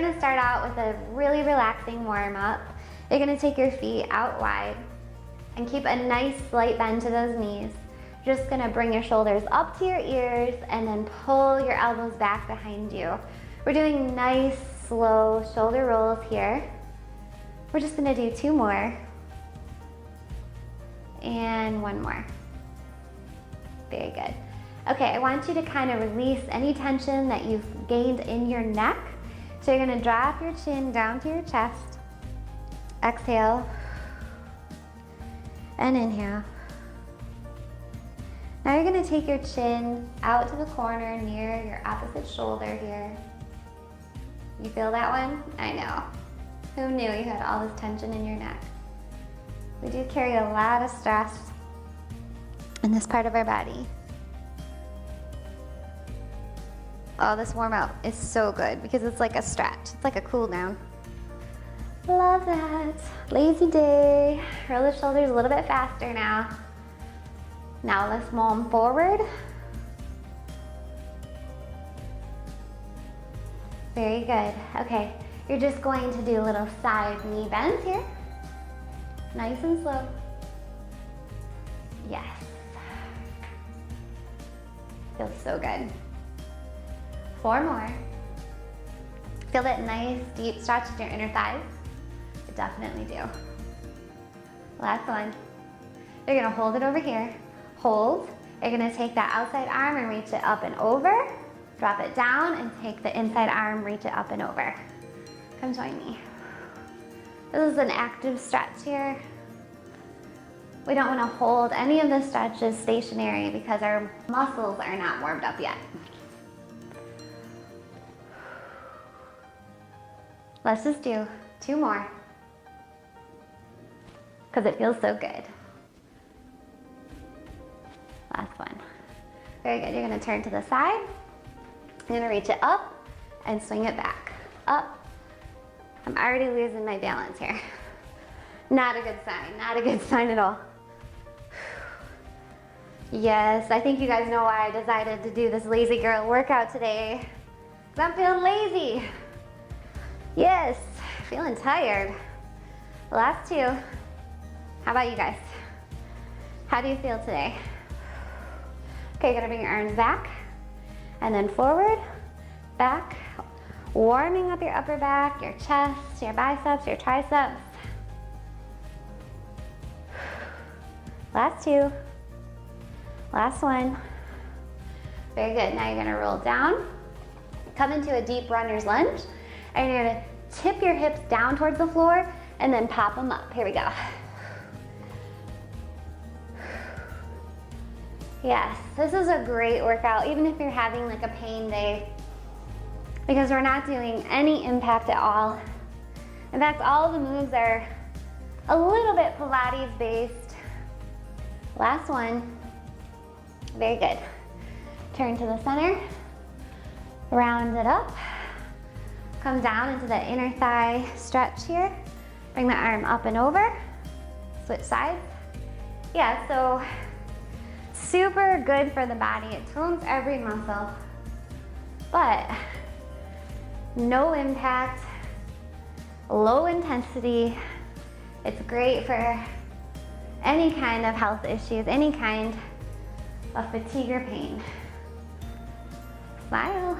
gonna start out with a really relaxing warm up. You're gonna take your feet out wide and keep a nice slight bend to those knees. You're just gonna bring your shoulders up to your ears and then pull your elbows back behind you. We're doing nice, slow shoulder rolls here. We're just gonna do 2 more. And 1 more. Very good. Okay, I want you to kind of release any tension that you've gained in your neck. So you're gonna drop your chin down to your chest. Exhale. And inhale. Now you're gonna take your chin out to the corner near your opposite shoulder here. You feel that one? I know. Who knew you had all this tension in your neck? We do carry a lot of stress in this part of our body. Oh, this warm up is so good because it's like a stretch. It's like a cool down. Love that. Lazy day. Roll the shoulders a little bit faster now. Now let's roll them forward. Very good. Okay, you're just going to do little side knee bends here. Nice and slow. Yes. Feels so good. 4 more. Feel that nice deep stretch in your inner thighs? I definitely do. Last one. You're gonna hold it over here. Hold. You're gonna take that outside arm and reach it up and over. Drop it down and take the inside arm, reach it up and over. Come join me. This is an active stretch here. We don't want to hold any of the stretches stationary because our muscles are not warmed up yet. Let's just do 2 more because it feels so good. Last one. Very good. You're going to turn to the side. You're going to reach it up and swing it back. Up. I'm already losing my balance here. Not a good sign. Not a good sign at all. Yes, I think you guys know why I decided to do this lazy girl workout today. Because I'm feeling lazy. Yes, feeling tired. Last 2. How about you guys? How do you feel today? Okay, you're gonna bring your arms back and then forward, back, warming up your upper back, your chest, your biceps, your triceps. Last 2. Last one. Very good. Now you're gonna roll down, come into a deep runner's lunge, and you're gonna tip your hips down towards the floor and then pop them up. Here we go. Yes, this is a great workout, even if you're having like a pain day, because we're not doing any impact at all. In fact, all of the moves are a little bit Pilates based. Last one. Very good. Turn to the center, round it up, come down into the inner thigh stretch here. Bring the arm up and over, switch sides. Yeah, so super good for the body. It tones every muscle, but no impact, low intensity. It's great for any kind of health issues, any kind of fatigue or pain. Smile.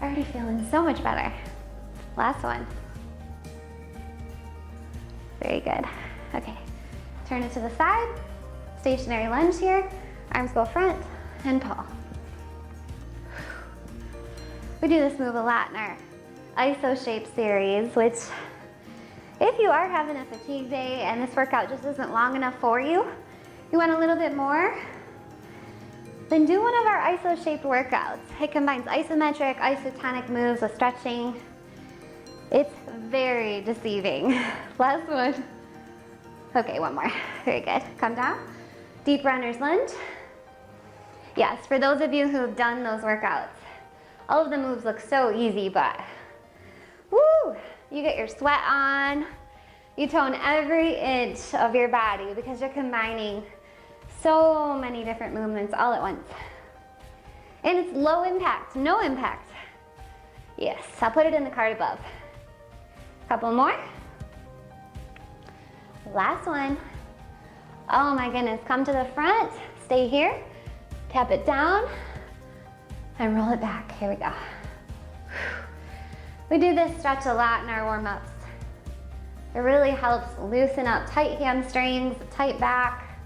Already feeling so much better. Last one. Very good. Okay, turn it to the side. Stationary lunge here. Arms go front and pull. We do this move a lot in our ISO shape series, which if you are having a fatigue day and this workout just isn't long enough for you, you want a little bit more, then do one of our ISO shaped workouts. It combines isometric, isotonic moves with stretching. It's very deceiving. Last one. Okay, 1 more. Very good. Come down. Deep runner's lunge. Yes, for those of you who have done those workouts, all of the moves look so easy, but woo, you get your sweat on. You tone every inch of your body because you're combining so many different movements all at once. And it's low impact, no impact. Yes, I'll put it in the card above. Couple more. Last one. Oh my goodness, come to the front, stay here, tap it down, and roll it back. Here we go. We do this stretch a lot in our warm-ups. It really helps loosen up tight hamstrings, tight back.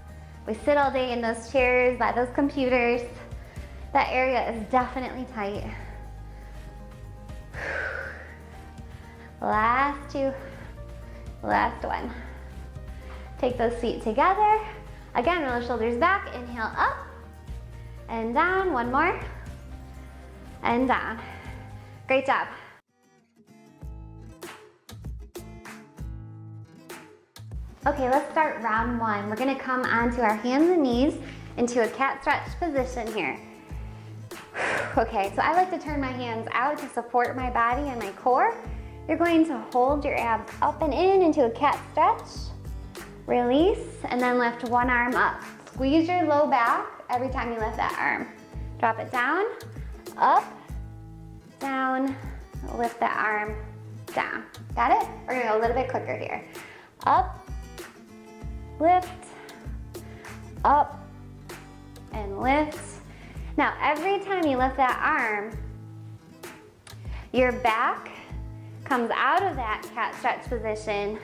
We sit all day in those chairs, by those computers. That area is definitely tight. Last two, last one. Take those feet together. Again, roll the shoulders back, inhale up and down. One more, and down. Great job. Okay, let's start round one. We're gonna come onto our hands and knees into a cat stretch position here. Okay, so I like to turn my hands out to support my body and my core. You're going to hold your abs up and in into a cat stretch. Release, and then lift one arm up. Squeeze your low back every time you lift that arm. Drop it down, up, down, lift that arm, down. Got it? We're gonna go a little bit quicker here. Up, lift, up, and lift. Now, every time you lift that arm, your back comes out of that cat stretch position.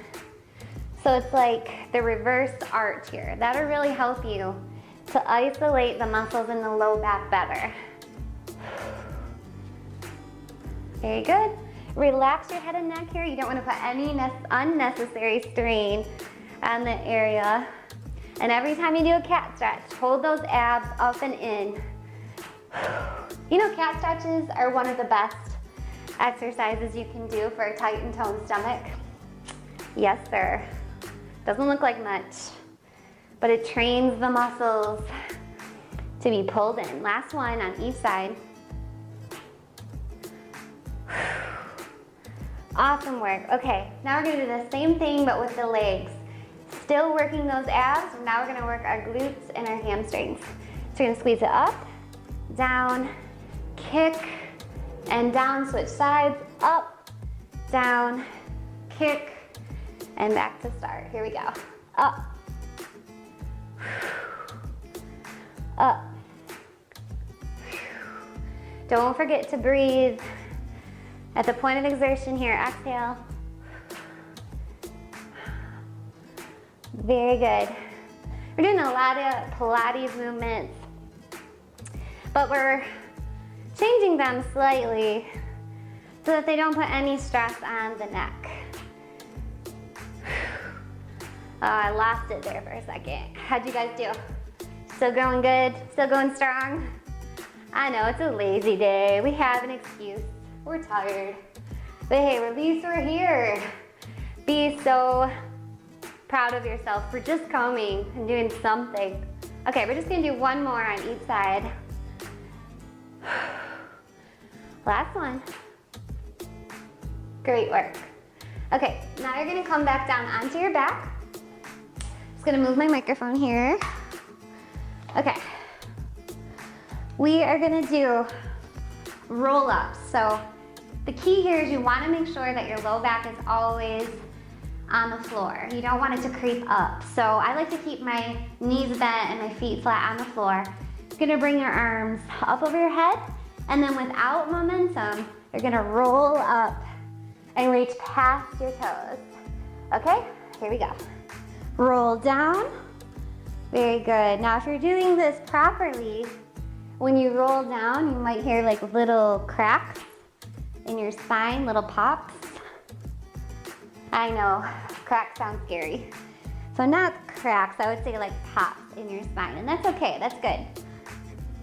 So it's like the reverse arch here. That'll really help you to isolate the muscles in the low back better. Very good. Relax your head and neck here. You don't want to put any unnecessary strain on the area. And every time you do a cat stretch, hold those abs up and in. You know, cat stretches are one of the best exercises you can do for a tight and toned stomach. Yes, sir. Doesn't look like much, but it trains the muscles to be pulled in. Last one on each side. Awesome work. Okay, now we're gonna do the same thing but with the legs. Still working those abs. Now we're gonna work our glutes and our hamstrings. So we're gonna squeeze it up, down, kick, and down. Switch sides, up, down, kick, and back to start. Here we go. Up, up. Don't forget to breathe. At the point of exertion here, exhale. Very good. We're doing a lot of Pilates movements, but we're changing them slightly so that they don't put any stress on the neck. Oh, I lost it there for a second. How'd you guys do? Still going good? Still going strong? I know, it's a lazy day. We have an excuse. We're tired. But hey, at least we're here. Be so proud of yourself for just coming and doing something. Okay, we're just gonna do one more on each side. Last one. Great work. Okay, now you're gonna come back down onto your back. Just gonna move my microphone here. Okay. We are gonna do roll-ups. So the key here is you wanna make sure that your low back is always on the floor. You don't want it to creep up. So I like to keep my knees bent and my feet flat on the floor. You're gonna bring your arms up over your head, and then without momentum, you're gonna roll up and reach past your toes. Okay, here we go. Roll down. Very good. Now if you're doing this properly, when you roll down, you might hear like little cracks in your spine, little pops. I know, cracks sound scary. So not cracks, I would say like pops in your spine, and that's okay, that's good.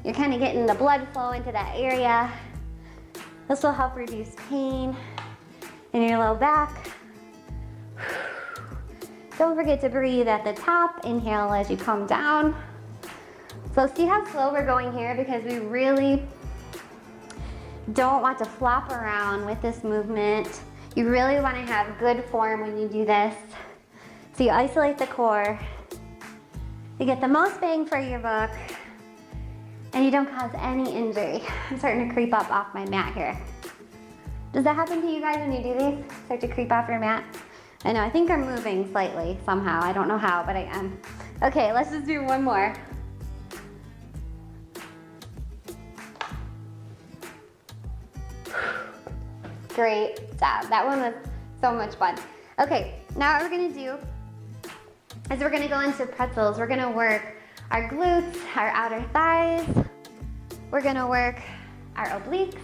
You're kind of getting the blood flow into that area. This will help reduce pain in your low back. Don't forget to breathe at the top. Inhale as you come down. So see how slow we're going here, because we really don't want to flop around with this movement. You really want to have good form when you do this. So you isolate the core, you get the most bang for your buck, and you don't cause any injury. I'm starting to creep up off my mat here. Does that happen to you guys when you do these? Start to creep off your mat? I know, I think I'm moving slightly somehow. I don't know how, but I am. Okay, let's just do one more. Great job. That one was so much fun. Okay, now what we're gonna do is we're gonna go into pretzels. We're gonna work our glutes, our outer thighs. We're gonna work our obliques.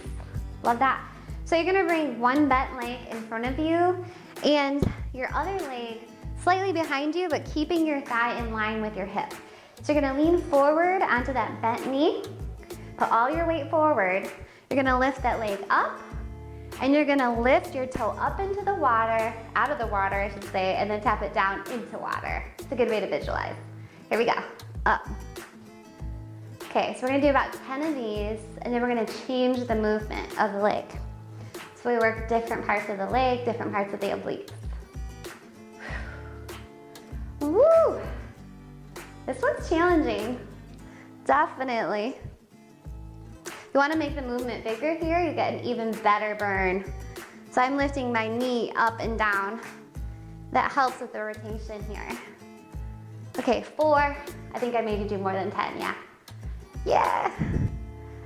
Love that. So you're gonna bring one bent leg in front of you and your other leg slightly behind you, but keeping your thigh in line with your hip. So you're gonna lean forward onto that bent knee, put all your weight forward. You're gonna lift that leg up, and you're gonna lift your toe up into the water, out of the water, I should say, and then tap it down into water. It's a good way to visualize. Here we go, up. Okay, so we're gonna do about 10 of these, and then we're gonna change the movement of the leg. So we work different parts of the leg, different parts of the obliques. Woo! This one's challenging, definitely. You wanna make the movement bigger here, you get an even better burn. So I'm lifting my knee up and down. That helps with the rotation here. Okay, 4. I think I made you do more than 10, yeah. Yeah.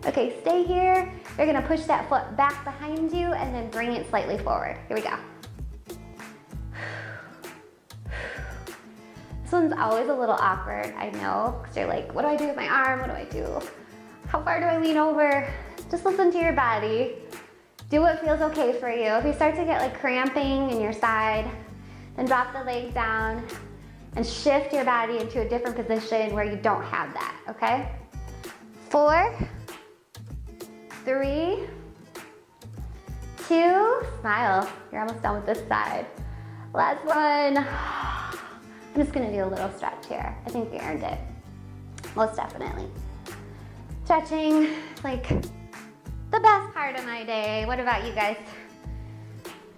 Okay, stay here. You're gonna push that foot back behind you and then bring it slightly forward. Here we go. This one's always a little awkward, I know, because you're like, what do I do with my arm? What do I do? How far do I lean over? Just listen to your body. Do what feels okay for you. If you start to get like cramping in your side, then drop the leg down and shift your body into a different position where you don't have that, okay? 4, 3, 2, smile. You're almost done with this side. Last one. I'm just gonna do a little stretch here. I think we earned it, most definitely. Stretching is like the best part of my day. What about you guys?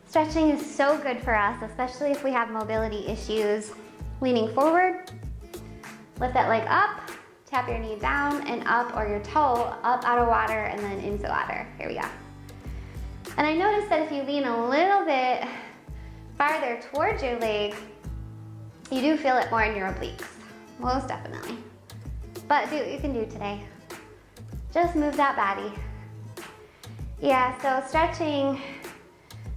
Stretching is so good for us, especially if we have mobility issues. Leaning forward, lift that leg up, tap your knee down and up, or your toe up out of water and then into water. Here we go. And I noticed that if you lean a little bit farther towards your leg, you do feel it more in your obliques, most definitely. But do what you can do today. Just move that body. Yeah, so stretching,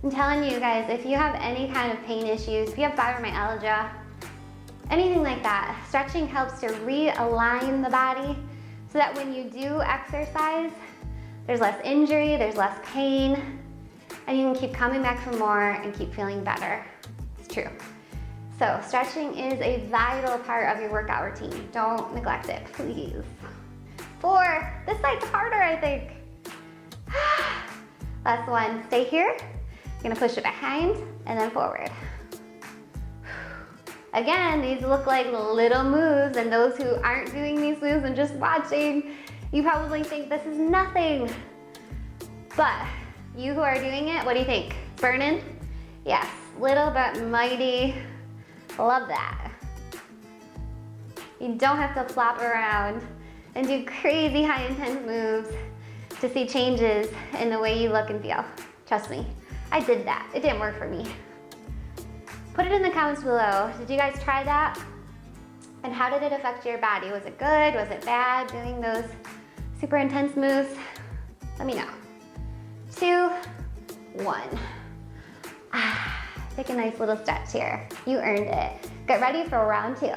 I'm telling you guys, if you have any kind of pain issues, if you have fibromyalgia, anything like that, stretching helps to realign the body so that when you do exercise, there's less injury, there's less pain, and you can keep coming back for more and keep feeling better. It's true. So stretching is a vital part of your workout routine. Don't neglect it, please. 4, this side's harder, I think. Last one, stay here. You're gonna push it behind and then forward. Again, these look like little moves, and those who aren't doing these moves and just watching, you probably think this is nothing. But you who are doing it, what do you think? It's burning? Yes, little but mighty. Love that. You don't have to flop around and do crazy high intense moves to see changes in the way you look and feel. Trust me, I did that. It didn't work for me. Put it in the comments below. Did you guys try that? And how did it affect your body? Was it good? Was it bad doing those super intense moves? Let me know. 2, 1. Take a nice little stretch here. You earned it. Get ready for round 2.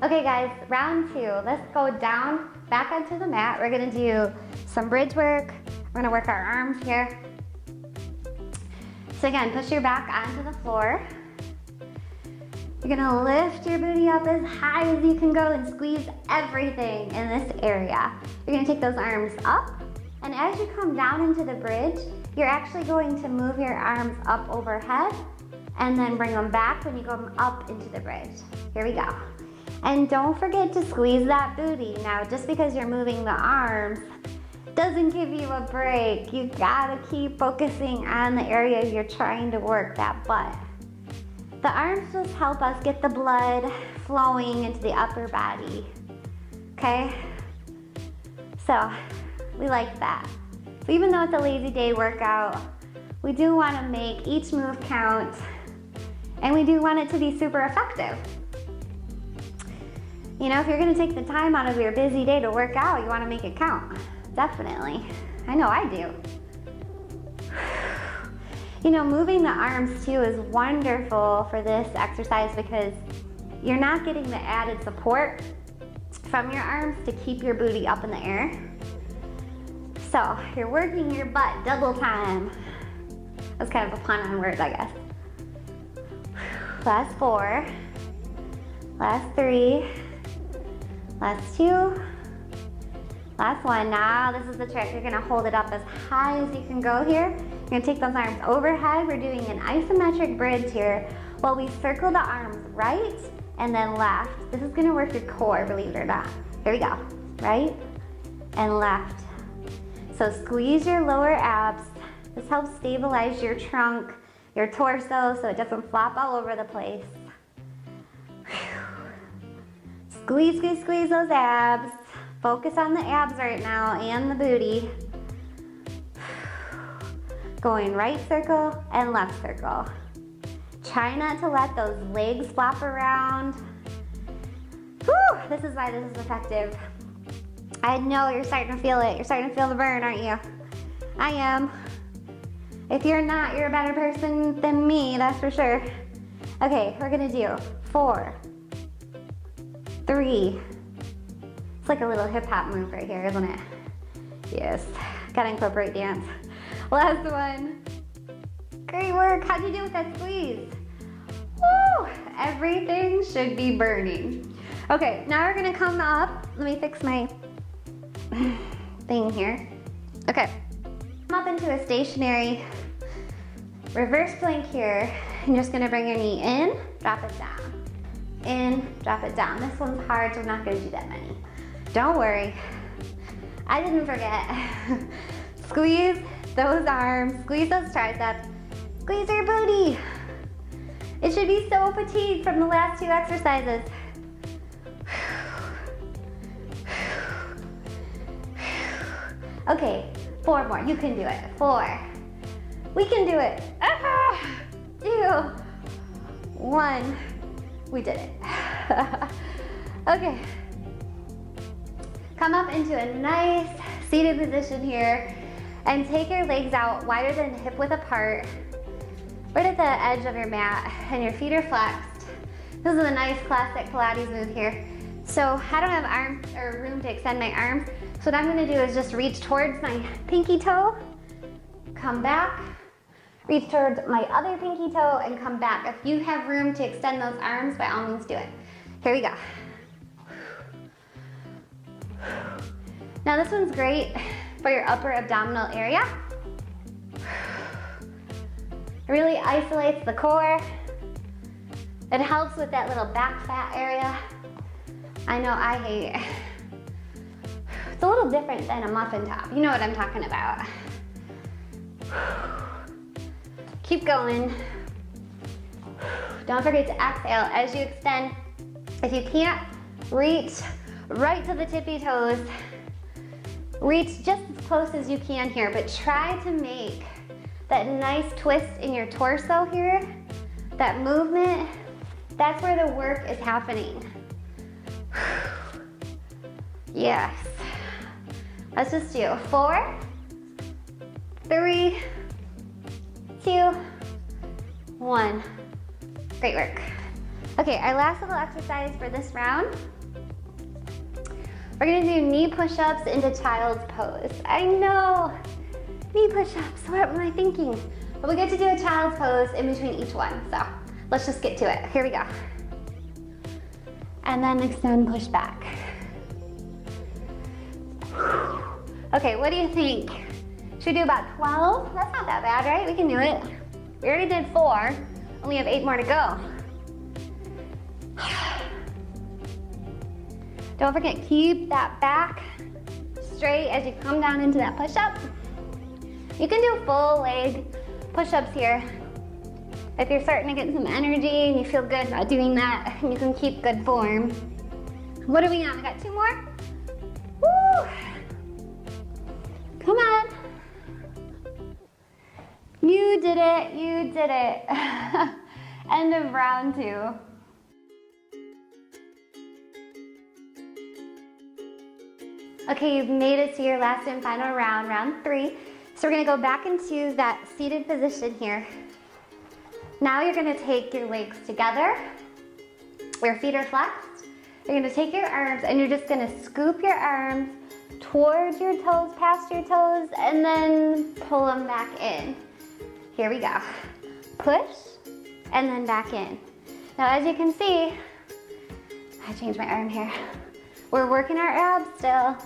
Okay guys, round 2. Let's go down, back onto the mat. We're gonna do some bridge work. We're gonna work our arms here. So again, push your back onto the floor. You're gonna lift your booty up as high as you can go and squeeze everything in this area. You're gonna take those arms up, and as you come down into the bridge, you're actually going to move your arms up overhead and then bring them back when you go up into the bridge. Here we go. And don't forget to squeeze that booty. Now, just because you're moving the arms doesn't give you a break. You gotta keep focusing on the area you're trying to work, that butt. The arms just help us get the blood flowing into the upper body, okay? So we like that. So even though it's a lazy day workout, we do want to make each move count, and we do want it to be super effective. You know, if you're gonna take the time out of your busy day to work out, you wanna make it count. Definitely. I know I do. You know, moving the arms too is wonderful for this exercise because you're not getting the added support from your arms to keep your booty up in the air. So you're working your butt double time. That's kind of a pun on words, I guess. Last 4, last 3, last 2, last 1. Now this is the trick. You're gonna hold it up as high as you can go here. You're gonna take those arms overhead. We're doing an isometric bridge here while we circle the arms right and then left. This is gonna work your core, believe it or not. Here we go, right and left. So squeeze your lower abs. This helps stabilize your trunk, your torso, so it doesn't flop all over the place. Squeeze, squeeze, squeeze those abs. Focus on the abs right now and the booty. Going right circle and left circle. Try not to let those legs flop around. Whew, this is why this is effective. I know you're starting to feel it. You're starting to feel the burn, aren't you? I am. If you're not, you're a better person than me, that's for sure. Okay, we're gonna do 4, 3. It's like a little hip hop move right here, isn't it? Yes, gotta incorporate dance. Last 1. Great work, how'd you do with that squeeze? Woo, everything should be burning. Okay, now we're gonna come up. Let me fix my thing here. Okay, come up into a stationary reverse plank here. You're just gonna bring your knee in, drop it down. In, drop it down. This one's hard, so we're not gonna do that many. Don't worry, I didn't forget. Squeeze those arms, squeeze those triceps, squeeze your booty. It should be so fatigued from the last 2 exercises. Okay, 4 more, you can do it. 4, we can do it. 2, 1, we did it. Okay, come up into a nice seated position here and take your legs out wider than hip width apart, right at the edge of your mat, and your feet are flexed. This is a nice classic Pilates move here. So I don't have arms or room to extend my arms, so what I'm gonna do is just reach towards my pinky toe, come back, reach towards my other pinky toe, and come back. If you have room to extend those arms, by all means do it. Here we go. Now this one's great for your upper abdominal area. It really isolates the core. It helps with that little back fat area. I know I hate it. It's a little different than a muffin top. You know what I'm talking about. Keep going. Don't forget to exhale as you extend. If you can't, reach right to the tippy toes. Reach just as close as you can here, but try to make that nice twist in your torso here. That movement, that's where the work is happening. Yes. Let's just do 4, 3, 2, 1. Great work. Okay, our last little exercise for this round. We're gonna do knee push-ups into child's pose. I know, knee push-ups, what am I thinking? But we get to do a child's pose in between each one, so let's just get to it. Here we go. And then extend, push back. Okay, what do you think? Should we do about 12? That's not that bad, right? We can do it. We already did 4, only have 8 more to go. Don't forget, keep that back straight as you come down into that push-up. You can do full leg push-ups here. If you're starting to get some energy and you feel good about doing that, you can keep good form. What are we on? I got 2 more? Woo! did it, you did it. End of round 2. Okay, you've made it to your last and final round, round 3. So we're gonna go back into that seated position here. Now you're gonna take your legs together, your feet are flexed. You're gonna take your arms and you're just gonna scoop your arms towards your toes, past your toes, and then pull them back in. Here we go. Push, and then back in. Now as you can see, I changed my arm here. We're working our abs still.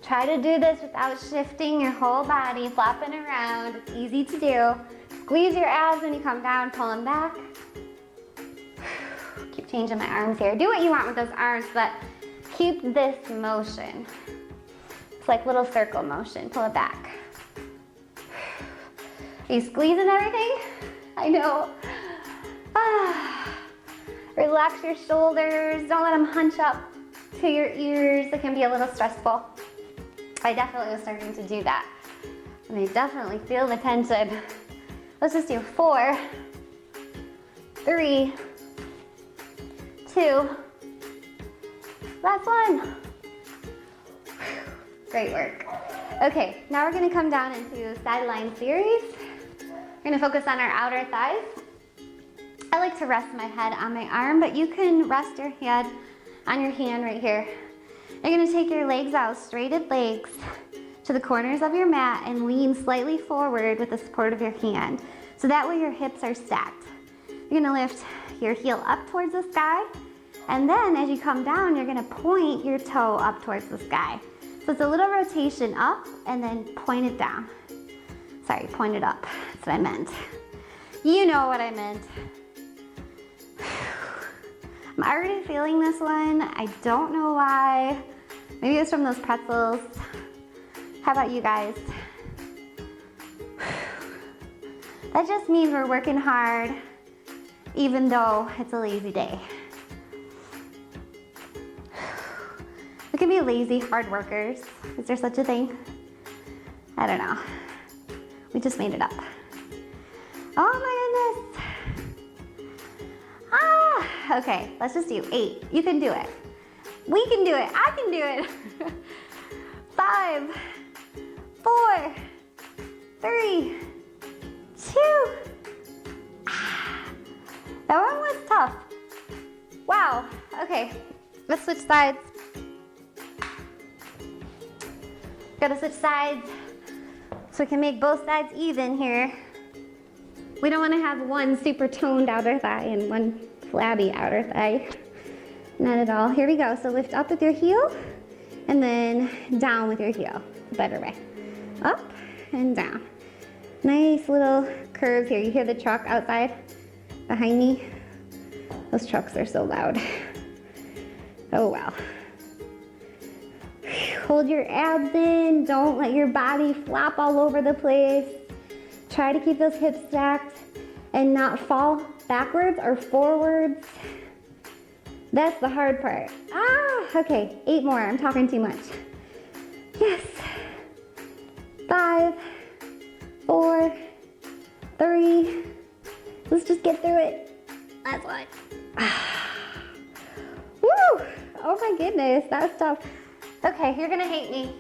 Try to do this without shifting your whole body, flopping around. It's easy to do. Squeeze your abs when you come down, pull them back. Keep changing my arms here. Do what you want with those arms, but keep this motion. It's like little circle motion. Pull it back. Are you squeezing everything? I know. Relax your shoulders. Don't let them hunch up to your ears. It can be a little stressful. I definitely was starting to do that. And I definitely feel the tension. Let's just do 4, 3, 2, last one. Great work. Okay, now we're gonna come down into sideline series. We're gonna focus on our outer thighs. I like to rest my head on my arm, but you can rest your head on your hand right here. You're gonna take your legs out, straighted legs, to the corners of your mat and lean slightly forward with the support of your hand. So that way your hips are stacked. You're gonna lift your heel up towards the sky, and then as you come down, you're gonna point your toe up towards the sky. So it's a little rotation up and then point it down. Sorry, point it up, that's what I meant. You know what I meant. I'm already feeling this one. I don't know why. Maybe it's from those pretzels. How about you guys? That just means we're working hard, even though it's a lazy day. We can be lazy hard workers. Is there such a thing? I don't know. We just made it up. Oh my goodness. Okay, let's just do 8. You can do it. We can do it. I can do it. 5, 4, 3, 2. That one was tough. Wow. Okay, let's switch sides. Gotta switch sides so we can make both sides even here. We don't want to have one super toned outer thigh and one flabby outer thigh. Not at all. Here we go. So lift up with your heel and then down with your heel. Better way. Up and down. Nice little curves here. You hear the truck outside behind me? Those trucks are so loud. Oh wow. Hold your abs in. Don't let your body flop all over the place. Try to keep those hips stacked and not fall backwards or forwards. That's the hard part. Okay, 8 more. I'm talking too much. Yes. 5, 4, 3. Let's just get through it. That's one. Woo! Oh my goodness, that's tough. Okay, you're gonna hate me.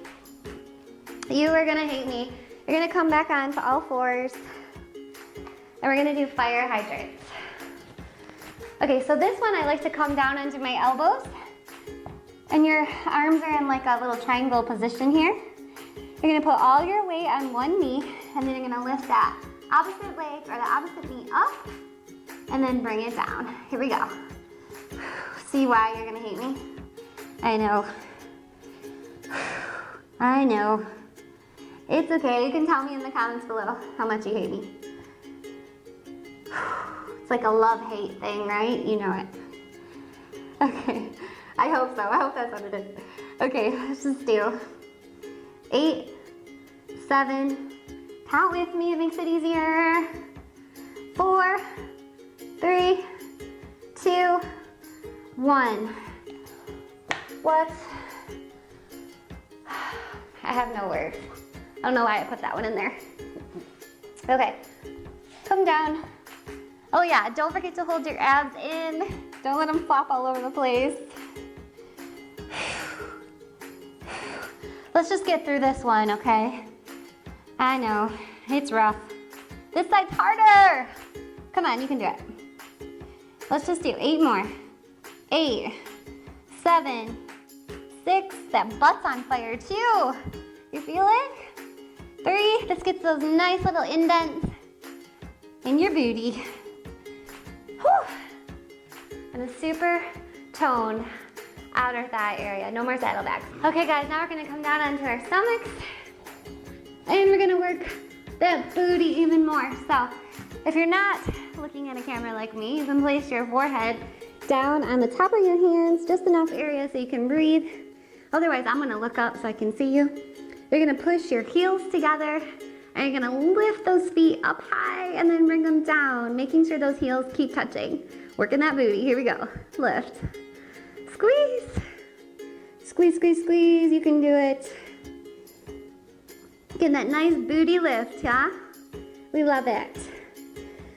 You are gonna hate me. You're gonna come back on to all fours, and we're gonna do fire hydrants. Okay, so this one I like to come down onto my elbows, and your arms are in like a little triangle position here. You're gonna put all your weight on one knee, and then you're gonna lift that opposite leg or the opposite knee up, and then bring it down. Here we go. See why you're gonna hate me? I know. I know. It's okay, you can tell me in the comments below how much you hate me. It's like a love-hate thing, right? You know it. Okay, I hope so. I hope that's what it is. Okay, let's just do 8, 7, count with me, it makes it easier. 4, 3, 2, 1. What? I have no words. I don't know why I put that one in there. Okay, come down. Oh yeah, don't forget to hold your abs in. Don't let them flop all over the place. Let's just get through this one, okay? I know, it's rough. This side's harder. Come on, you can do it. Let's just do 8 more. 8, 7, 6, that butt's on fire too. You feel it? 3, let's get those nice little indents in your booty. Whew. And a super toned outer thigh area. No more saddlebags. Okay guys, now we're gonna come down onto our stomachs and we're gonna work that booty even more. So if you're not looking at a camera like me, you can place your forehead down on the top of your hands, just enough area so you can breathe. Otherwise, I'm gonna look up so I can see you. You're gonna push your heels together and you're gonna lift those feet up high and then bring them down, making sure those heels keep touching. Working that booty, here we go. Lift, squeeze, squeeze, squeeze, squeeze, you can do it. Getting that nice booty lift, yeah? We love it.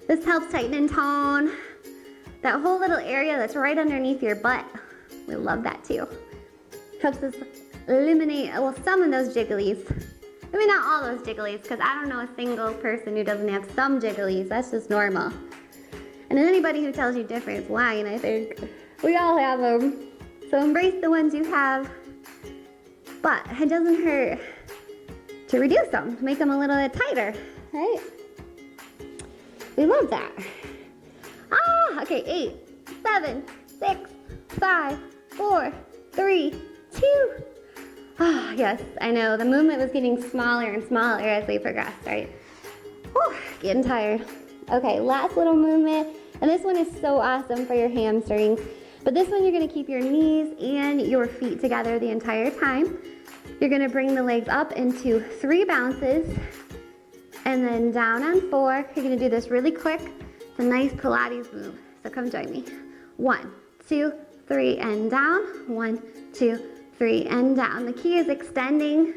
This helps tighten and tone that whole little area that's right underneath your butt. We love that too. Helps us eliminate, well, some of those jigglies. I mean, not all those jigglies, because I don't know a single person who doesn't have some jigglies. That's just normal. And anybody who tells you different is lying, I think. We all have them. So embrace the ones you have. But it doesn't hurt to reduce them, to make them a little bit tighter, right? We love that. Okay, 8, 7, 6, 5, 4, 3, 2. Ah, yes, I know, the movement was getting smaller and smaller as we progressed, right? Whew, getting tired. Okay, last little movement, and this one is so awesome for your hamstrings. But this one, you're gonna keep your knees and your feet together the entire time. You're gonna bring the legs up into 3 bounces, and then down on 4. You're gonna do this really quick. It's a nice Pilates move, so come join me. 1, 2, 3, and down. 1, 2, 3, and down. The key is extending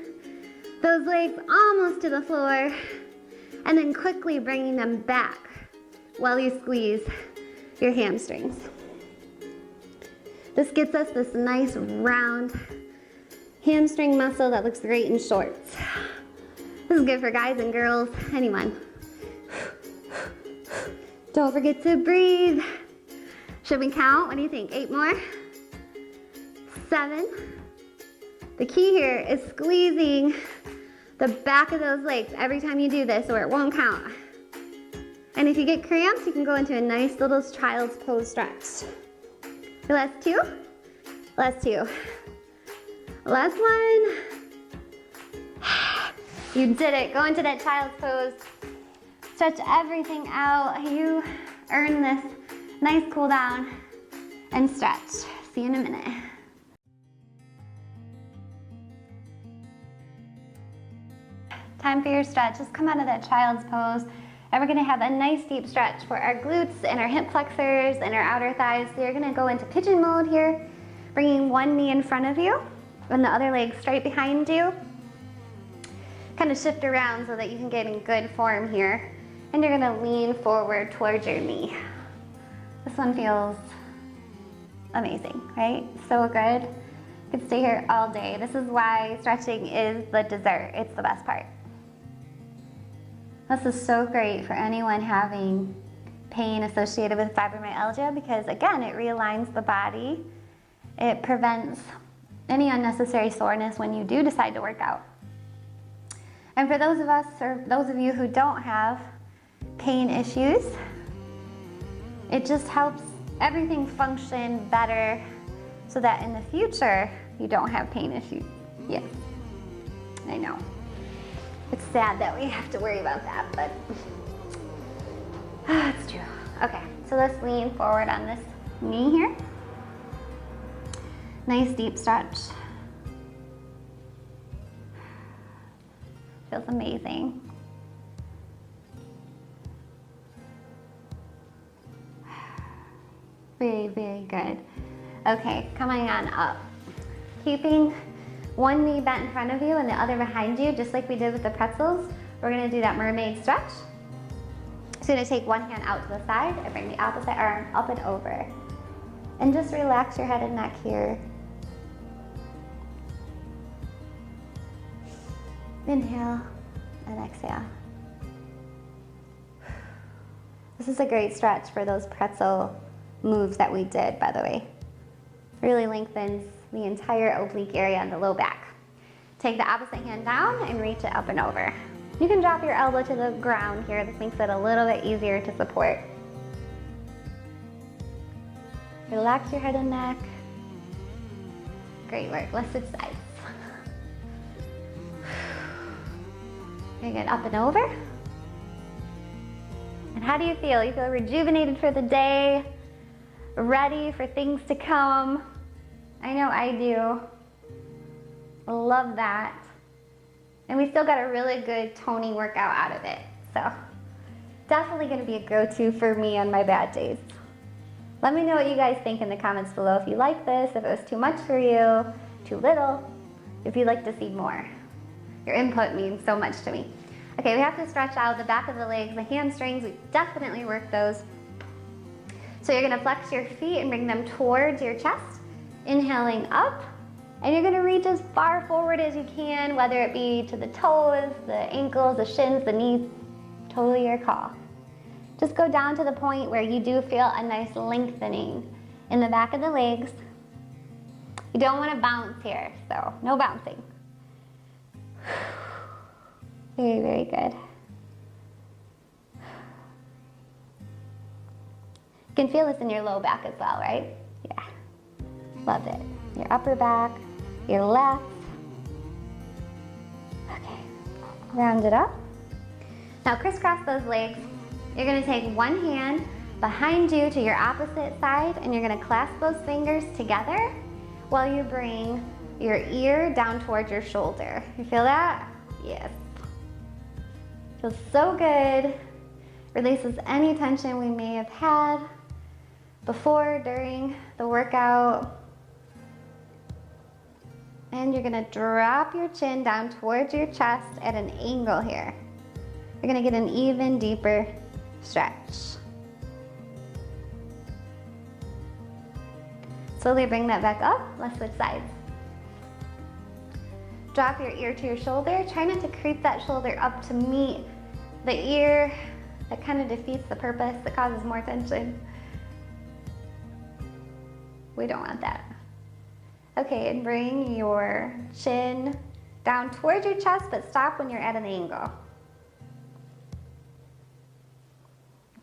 those legs almost to the floor, and then quickly bringing them back while you squeeze your hamstrings. This gets us this nice round hamstring muscle that looks great in shorts. This is good for guys and girls, anyone. Don't forget to breathe. Should we count? What do you think? 8 more? 7. The key here is squeezing the back of those legs every time you do this or it won't count. And if you get cramps, you can go into a nice little child's pose stretch. Last 2. Last 2. Last one. You did it. Go into that child's pose. Stretch everything out. You earn this nice cool down and stretch. See you in a minute. Time for your stretch. Just come out of that child's pose. And we're gonna have a nice deep stretch for our glutes and our hip flexors and our outer thighs. So you're gonna go into pigeon mode here, bringing one knee in front of you and the other leg straight behind you. Kind of shift around so that you can get in good form here. And you're gonna lean forward towards your knee. This one feels amazing, right? So good. You could stay here all day. This is why stretching is the dessert. It's the best part. This is so great for anyone having pain associated with fibromyalgia because, again, it realigns the body. It prevents any unnecessary soreness when you do decide to work out. And for those of us, or those of you who don't have pain issues, it just helps everything function better so that in the future, you don't have pain issues. Yes, I know. It's sad that we have to worry about that, but it's true. Okay, so let's lean forward on this knee here. Nice deep stretch. Feels amazing. Very, very good. Okay, coming on up. Keeping one knee bent in front of you and the other behind you, just like we did with the pretzels. We're gonna do that mermaid stretch. Just gonna take one hand out to the side and bring the opposite arm up and over. And just relax your head and neck here. Inhale and exhale. This is a great stretch for those pretzel moves that we did, by the way. Really lengthens the entire oblique area on the low back. Take the opposite hand down and reach it up and over. You can drop your elbow to the ground here. This makes it a little bit easier to support. Relax your head and neck. Great work. Let's switch sides. Very good. Up and over. And how do you feel? You feel rejuvenated for the day? Ready for things to come? I know I do. Love that. And we still got a really good toning workout out of it. So definitely gonna be a go-to for me on my bad days. Let me know what you guys think in the comments below. If you like this, if it was too much for you, too little, if you'd like to see more. Your input means so much to me. Okay, we have to stretch out the back of the legs, the hamstrings. We definitely work those. So you're gonna flex your feet and bring them towards your chest, inhaling up. And you're gonna reach as far forward as you can, whether it be to the toes, the ankles, the shins, the knees, totally your call. Just go down to the point where you do feel a nice lengthening in the back of the legs. You don't wanna bounce here, so no bouncing. Very, very good. You can feel this in your low back as well, right? Yeah, love it. Your upper back, your left. Okay, round it up. Now crisscross those legs. You're gonna take one hand behind you to your opposite side and you're gonna clasp those fingers together while you bring your ear down towards your shoulder. You feel that? Yes. Feels so good. Releases any tension we may have had before, during the workout. And you're gonna drop your chin down towards your chest at an angle here. You're gonna get an even deeper stretch. Slowly bring that back up. Let's switch sides. Drop your ear to your shoulder. Try not to creep that shoulder up to meet the ear. That kind of defeats the purpose. That causes more tension. We don't want that. Okay, and bring your chin down towards your chest, but stop when you're at an angle.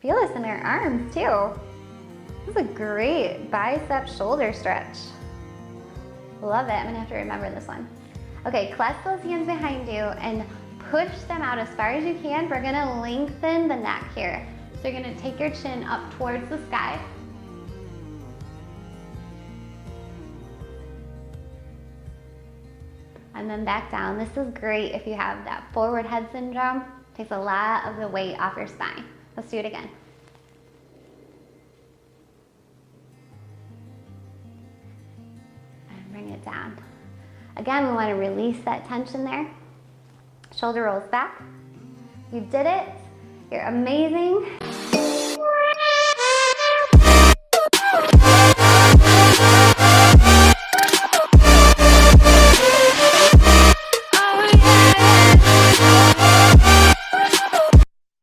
Feel this in our arms too. This is a great bicep shoulder stretch. Love it. I'm gonna have to remember this one. Okay, clasp those hands behind you and push them out as far as you can. We're gonna lengthen the neck here. So you're gonna take your chin up towards the sky. And then back down. This is great if you have that forward head syndrome. Takes a lot of the weight off your spine. Let's do it again. And bring it down. Again, we want to release that tension there. Shoulder rolls back. You did it. You're amazing.